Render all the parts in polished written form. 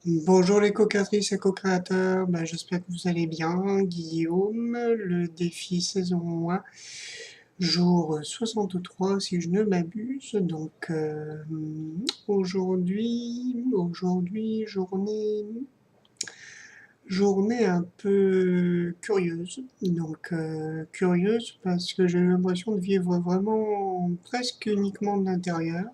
Bonjour les co-créatrices et co-créateurs, j'espère que vous allez bien. Guillaume, le défi saison 1, jour 63 si je ne m'abuse. Aujourd'hui, journée un peu curieuse. Curieuse parce que j'ai l'impression de vivre vraiment presque uniquement de l'intérieur.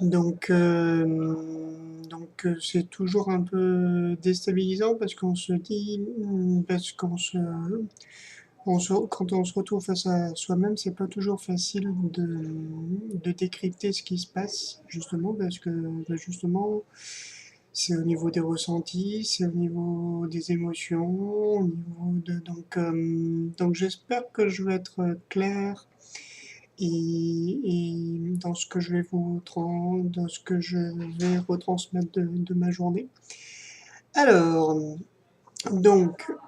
Donc, euh, c'est toujours un peu déstabilisant parce qu'on se dit, parce qu'on se, quand on se retrouve face à soi-même, c'est pas toujours facile de décrypter ce qui se passe, justement, parce que justement, c'est au niveau des ressentis, c'est au niveau des émotions, au niveau de, donc j'espère que je vais être clair dans ce que je vais dans ce que je vais retransmettre de ma journée. Alors,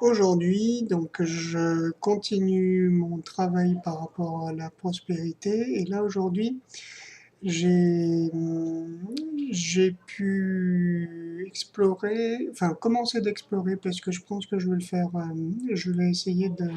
aujourd'hui, je continue mon travail par rapport à la prospérité. Et là, aujourd'hui, j'ai, j'ai pu explorer, enfin, commencer d'explorer parce que je pense que je vais le faire, je vais essayer de,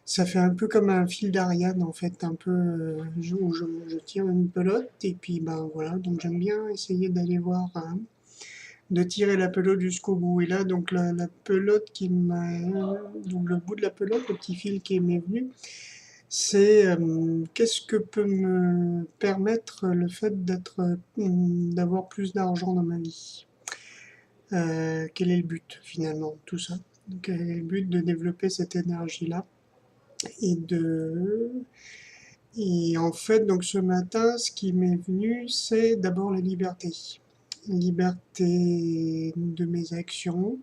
ça fait un peu comme un fil d'Ariane en fait, un peu où je tire une pelote et puis ben voilà, donc j'aime bien essayer d'aller voir, hein, de tirer la pelote jusqu'au bout. Et là donc la pelote donc le bout de la pelote, le petit fil qui m'est venu, c'est qu'est-ce que peut me permettre le fait d'avoir plus d'argent dans ma vie. Quel est le but finalement de tout ça? Quel est le but de développer cette énergie-là et de Et en fait, donc ce matin, ce qui m'est venu, c'est d'abord la liberté. Liberté de mes actions,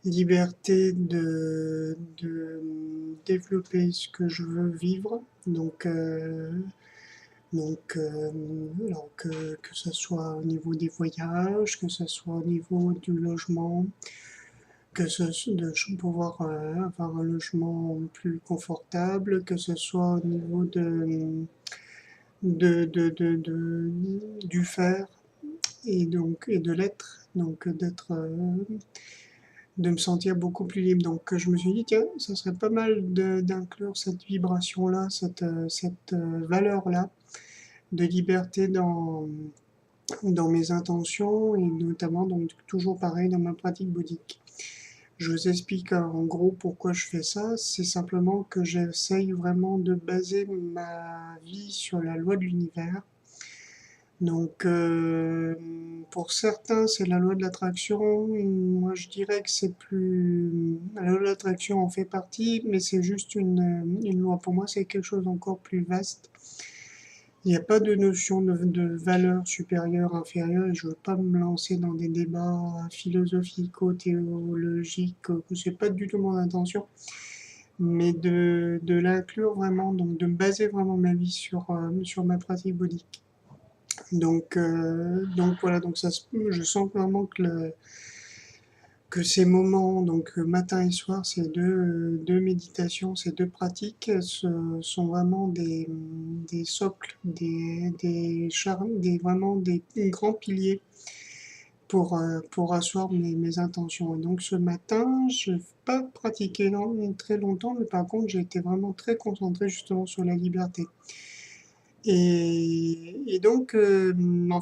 liberté de développer ce que je veux vivre. Alors que ce soit au niveau des voyages, que ce soit au niveau du logement, de pouvoir avoir un logement plus confortable, que ce soit au niveau du faire et de l'être, de me sentir beaucoup plus libre. Donc je me suis dit, tiens, ça serait pas mal d'inclure cette vibration-là, cette valeur-là de liberté dans mes intentions et notamment donc toujours pareil dans ma pratique bouddhique. Je vous explique en gros pourquoi je fais ça. C'est simplement que j'essaye vraiment de baser ma vie sur la loi de l'univers. Donc, pour certains, c'est la loi de l'attraction. Moi, je dirais que c'est plus... La loi de l'attraction en fait partie, mais c'est juste une loi. Pour moi, c'est quelque chose d'encore plus vaste. Il n'y a pas de notion de valeur supérieure, inférieure, et je veux pas me lancer dans des débats philosophico-théologiques, que c'est pas du tout mon intention, mais de l'inclure vraiment, donc de baser vraiment ma vie sur ma pratique bouddhique. Donc voilà, je sens vraiment que ces moments, donc matin et soir, ces deux méditations, ces deux pratiques, sont vraiment des socles, vraiment des grands piliers pour asseoir mes intentions. Et donc ce matin, je n'ai pas pratiqué très longtemps, mais par contre, j'ai été vraiment très concentré justement sur la liberté. En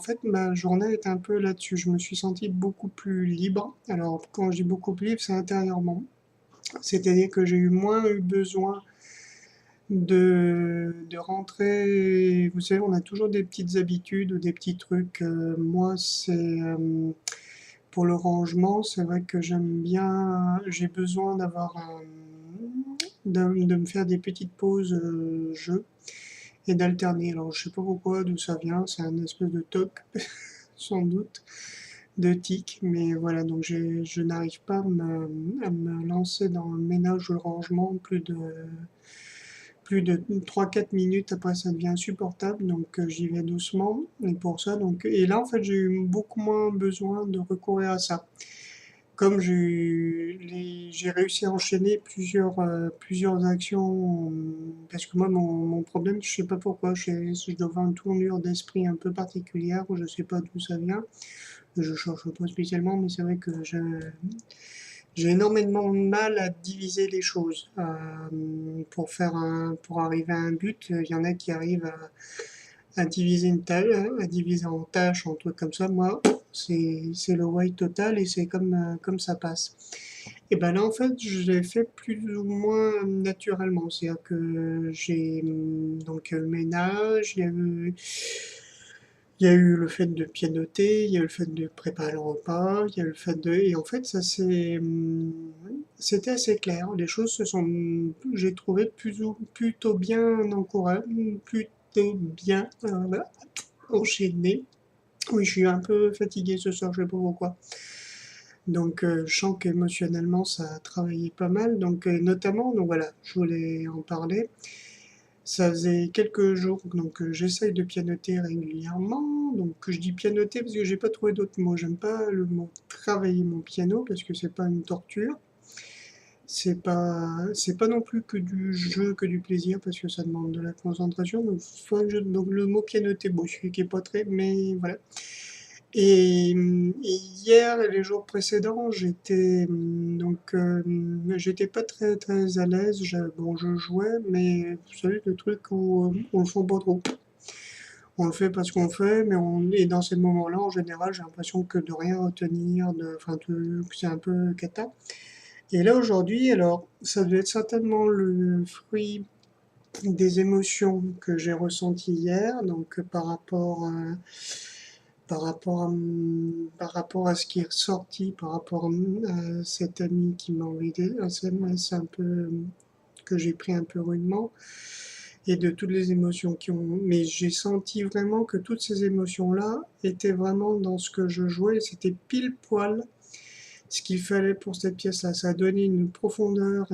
fait, ma journée est un peu là-dessus. Je me suis senti beaucoup plus libre. Alors, quand je dis beaucoup plus libre, c'est intérieurement. C'est-à-dire que j'ai moins eu besoin de rentrer. Vous savez, on a toujours des petites habitudes ou des petits trucs. Moi, pour le rangement, c'est vrai que j'aime bien. J'ai besoin de me faire des petites pauses jeu et d'alterner. Alors, je sais pas pourquoi, d'où ça vient, c'est un espèce de toc, sans doute, de tic, mais voilà, donc je n'arrive pas à me lancer dans le ménage ou le rangement plus de 3 4 minutes, après ça devient insupportable, donc j'y vais doucement, et pour ça, et là en fait j'ai eu beaucoup moins besoin de recourir à ça. comme j'ai réussi à enchaîner plusieurs actions, parce que moi, mon problème, je sais pas pourquoi, je dois avoir une tournure d'esprit un peu particulière, je sais pas d'où ça vient, je cherche pas spécialement, mais c'est vrai que j'ai énormément de mal à diviser les choses. Pour arriver à un but, il y en a qui arrivent à diviser une tâche, à diviser en tâches, en trucs comme ça. Moi, c'est le white total et c'est comme ça passe. Et ben là, en fait, je l'ai fait plus ou moins naturellement. C'est-à-dire que j'ai donc le ménage, il y a eu le fait de pianoter, il y a eu le fait de préparer le repas, il y a eu le fait de... Et en fait, c'était assez clair. Les choses j'ai trouvé plutôt bien encouragées, plutôt bien enchaînées. Oui, je suis un peu fatigué ce soir, je sais pas pourquoi. Donc, je sens qu'émotionnellement, ça a travaillé pas mal. Donc, notamment, donc voilà, je voulais en parler. Ça faisait quelques jours donc j'essaye de pianoter régulièrement. Donc je dis pianoter parce que j'ai pas trouvé d'autres mots. J'aime pas le mot travailler mon piano parce que c'est pas une torture. C'est pas non plus que du jeu, que du plaisir parce que ça demande de la concentration. Donc le mot pianoter, bon, je suis qui est pas très, mais voilà. Et hier et les jours précédents, j'étais pas très très à l'aise. Bon, je jouais, mais vous savez le truc où on le fait pas trop. On le fait parce qu'on fait, et dans ces moments-là, en général, j'ai l'impression que de rien retenir, que c'est un peu cata. Et là aujourd'hui, alors, ça devait être certainement le fruit des émotions que j'ai ressenties hier, donc par rapport à ce qui est ressorti, par rapport à cet ami qui m'a envoyé un SMS un peu que j'ai pris un peu rudement, et de toutes les émotions qui ont. Mais j'ai senti vraiment que toutes ces émotions-là étaient vraiment dans ce que je jouais, et c'était pile poil ce qu'il fallait pour cette pièce-là. Ça a donné une profondeur,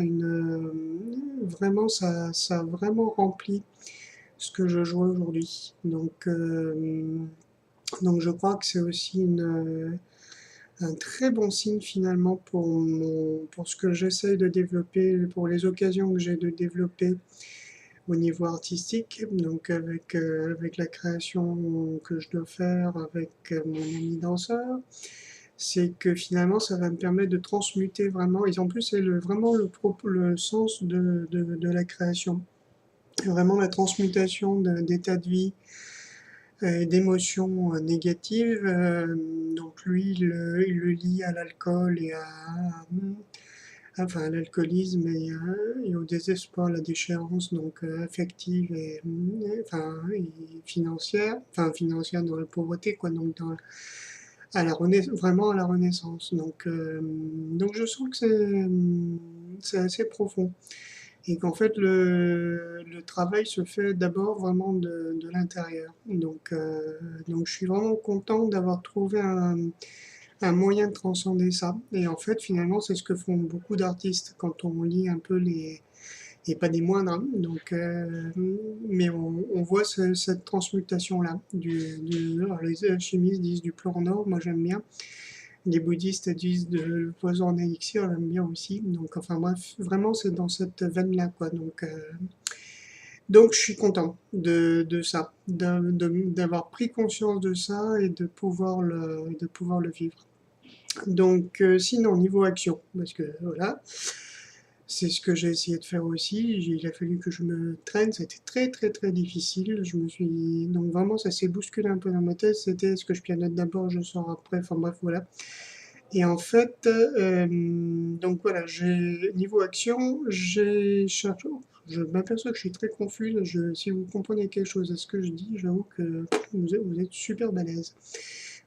vraiment, ça a vraiment rempli ce que je jouais aujourd'hui. Donc je crois que c'est aussi un très bon signe finalement pour ce que j'essaye de développer, pour les occasions que j'ai de développer au niveau artistique, donc avec la création que je dois faire avec mon ami danseur. C'est que finalement ça va me permettre de transmuter vraiment, et en plus c'est vraiment le sens de la création. Vraiment la transmutation d'état de vie, d'émotions négatives. Donc lui, il le lie à l'alcool enfin, à l'alcoolisme et au désespoir, la déchéance donc affective et financière, dans la pauvreté quoi, donc vraiment à la renaissance. Donc je sens que c'est assez profond et qu'en fait le travail se fait d'abord vraiment de l'intérieur. Donc je suis vraiment content d'avoir trouvé un moyen de transcender ça. Et en fait finalement c'est ce que font beaucoup d'artistes quand on lit un peu et pas des moindres, hein. Mais on voit cette transmutation-là. Alors les alchimistes disent du plomb en or, moi j'aime bien. Les bouddhistes disent de le poison en élixir, j'aime bien aussi. Donc, enfin bref, vraiment, c'est dans cette veine-là, quoi. Donc, je suis content de ça, d'avoir pris conscience de ça et de pouvoir le vivre. Donc, sinon, niveau action, parce que voilà, c'est ce que j'ai essayé de faire aussi. Il a fallu que je me traîne, c'était très très très difficile. Donc vraiment, ça s'est bousculé un peu dans ma tête. C'était est-ce que je pianote d'abord, je sors après, enfin bref, voilà. Et en fait, donc voilà, niveau action, j'ai cherché. Je m'aperçois que je suis très confus. Si vous comprenez quelque chose à ce que je dis, j'avoue que vous êtes super balèze.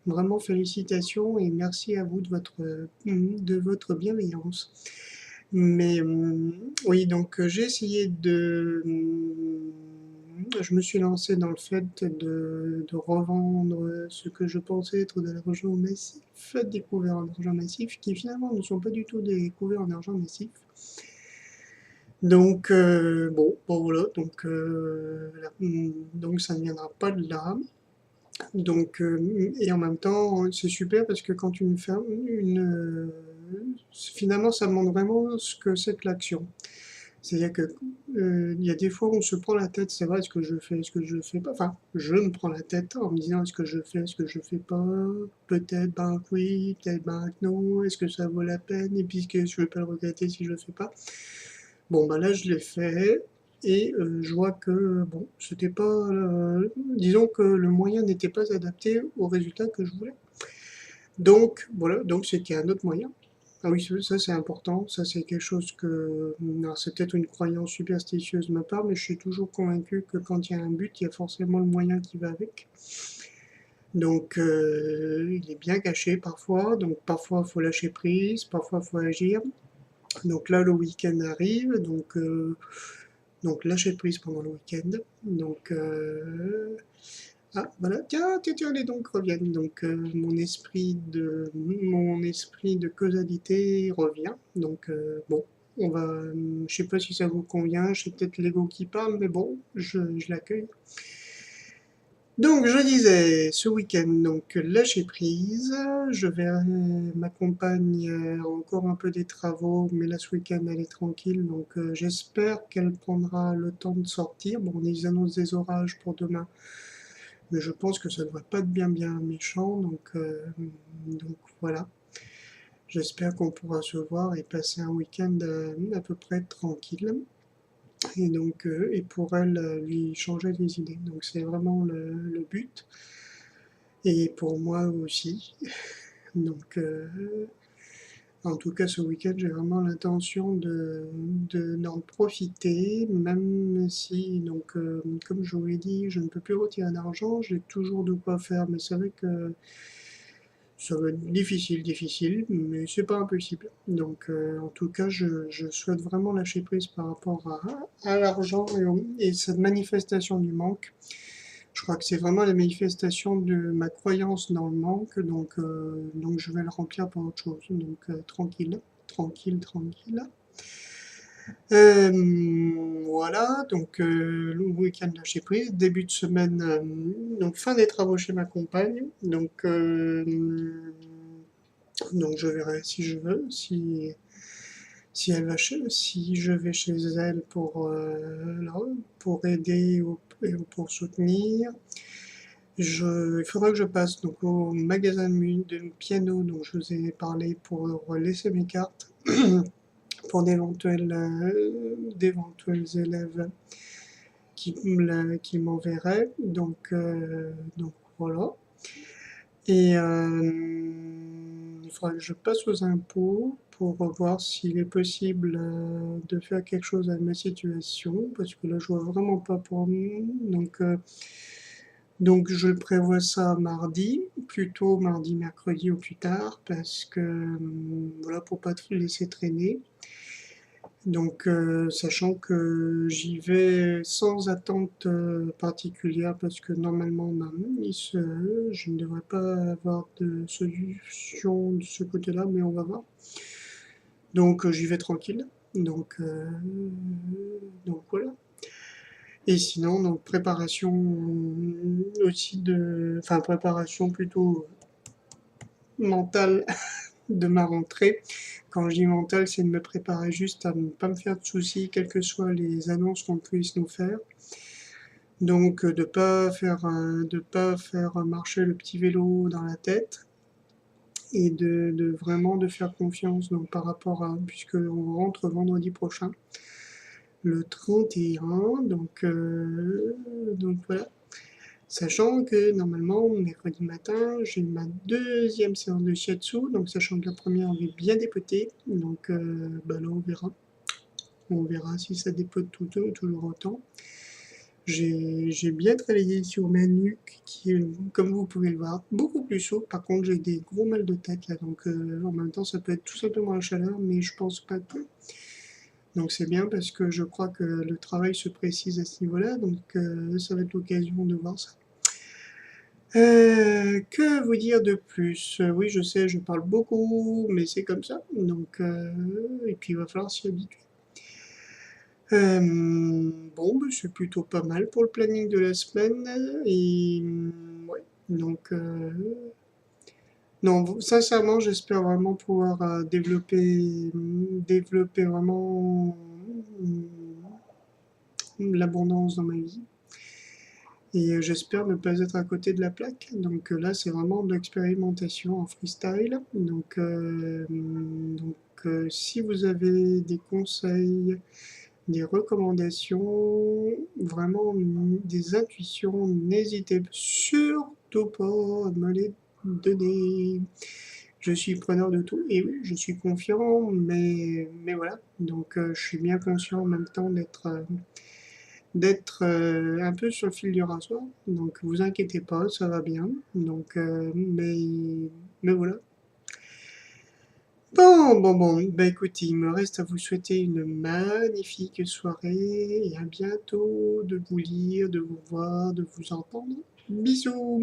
Vraiment félicitations et merci à vous de votre bienveillance. Mais oui, donc j'ai essayé je me suis lancé dans le fait de revendre ce que je pensais être de l'argent massif, découvert en argent massif, qui finalement ne sont pas du tout découverts en argent massif. Donc, bon, voilà, donc ça ne viendra pas de là. Donc, et en même temps, c'est super parce que quand finalement, ça montre vraiment ce que c'est que l'action. C'est-à-dire que il y a des fois où on se prend la tête, c'est vrai, est-ce que je fais, est-ce que je fais pas? Enfin, je me prends la tête en me disant, est-ce que je fais, est-ce que je fais pas? Peut-être, ben oui, peut-être, ben non, est-ce que ça vaut la peine? Et puis, que je vais pas le regretter si je le fais pas? Bon, bah là, je l'ai fait. Et je vois que, bon, c'était pas... disons que le moyen n'était pas adapté au résultat que je voulais. Donc, voilà, donc c'était un autre moyen. Ah oui, ça c'est important, ça c'est quelque chose que... alors, c'est peut-être une croyance superstitieuse de ma part, mais je suis toujours convaincu que quand il y a un but, il y a forcément le moyen qui va avec. Donc, il est bien caché parfois, donc parfois il faut lâcher prise, parfois il faut agir. Donc là, le week-end arrive, donc lâcher prise pendant le week-end. Donc, ah, voilà, tiens, tiens, tiens, les dons reviennent. Donc, mon esprit de causalité revient. Donc, bon, je sais pas si ça vous convient, c'est peut-être l'ego qui parle, mais bon, je l'accueille. Donc, je disais, ce week-end, donc, lâcher prise. Je verrai ma compagne encore un peu des travaux, mais là, ce week-end, elle est tranquille. Donc, j'espère qu'elle prendra le temps de sortir. Bon, ils annoncent des orages pour demain, mais je pense que ça ne devrait pas être bien bien méchant, donc voilà. J'espère qu'on pourra se voir et passer un week-end à peu près tranquille. Et donc, et pour elle, lui changer les idées. Donc c'est vraiment le but. Et pour moi aussi. Donc, en tout cas, ce week-end, j'ai vraiment l'intention d'en profiter, même si, donc, comme je vous l'ai dit, je ne peux plus retirer d'argent, j'ai toujours de quoi faire, mais c'est vrai que ça va être difficile, difficile, mais c'est pas impossible. Donc, en tout cas, je souhaite vraiment lâcher prise par rapport à l'argent et cette manifestation du manque. Je crois que c'est vraiment la manifestation de ma croyance dans le manque, donc je vais le remplir par autre chose. Donc, tranquille, tranquille, tranquille. Voilà, donc le week-end lâcher prise, début de semaine, donc fin des travaux chez ma compagne. Donc je verrai si je veux, si elle va si je vais chez elle pour aider ou pour soutenir. Il faudra que je passe donc au magasin de piano dont je vous ai parlé pour laisser mes cartes pour d'éventuels élèves qui m'enverraient. Donc voilà. Et il faudra que je passe aux impôts pour voir s'il est possible de faire quelque chose à ma situation, parce que là je vois vraiment pas pour nous. Donc je prévois ça mardi, plutôt mardi, mercredi au plus tard, parce que voilà, pour pas te laisser traîner. Donc sachant que j'y vais sans attente particulière, parce que normalement je ne devrais pas avoir de solution de ce côté-là, mais on va voir. Donc j'y vais tranquille. Donc voilà. Et sinon, donc préparation aussi enfin préparation plutôt mentale de ma rentrée. Quand je dis mentale, c'est de me préparer juste à ne pas me faire de soucis, quelles que soient les annonces qu'on puisse nous faire. Donc de pas faire marcher le petit vélo dans la tête et de vraiment de faire confiance donc par rapport à puisque on rentre vendredi prochain le 31 donc voilà. Sachant que normalement, mercredi matin, j'ai ma deuxième séance de shiatsu, donc sachant que la première avait bien dépoté, donc bah là on verra. On verra si ça dépote toujours autant. J'ai bien travaillé sur ma nuque, qui est, comme vous pouvez le voir, beaucoup plus souple. Par contre, j'ai des gros mal de tête là, donc en même temps, ça peut être tout simplement la chaleur, mais je pense pas que. Donc c'est bien parce que je crois que le travail se précise à ce niveau-là, donc ça va être l'occasion de voir ça. Que vous dire de plus? Oui, je sais, je parle beaucoup, mais c'est comme ça. Donc, et puis il va falloir s'y habituer. Bon, bah, c'est plutôt pas mal pour le planning de la semaine. Et ouais, donc Non, sincèrement, j'espère vraiment pouvoir développer vraiment l'abondance dans ma vie. Et j'espère ne pas être à côté de la plaque. Donc là, c'est vraiment de l'expérimentation en freestyle. Si vous avez des conseils, des recommandations, vraiment des intuitions, n'hésitez surtout pas à me les donner. Je suis preneur de tout et oui, je suis confiant, mais voilà. Je suis bien conscient en même temps d'être un peu sur le fil du rasoir. Donc vous inquiétez pas, ça va bien. Mais voilà. Bon. Bah écoutez, il me reste à vous souhaiter une magnifique soirée et à bientôt de vous lire, de vous voir, de vous entendre. Bisous!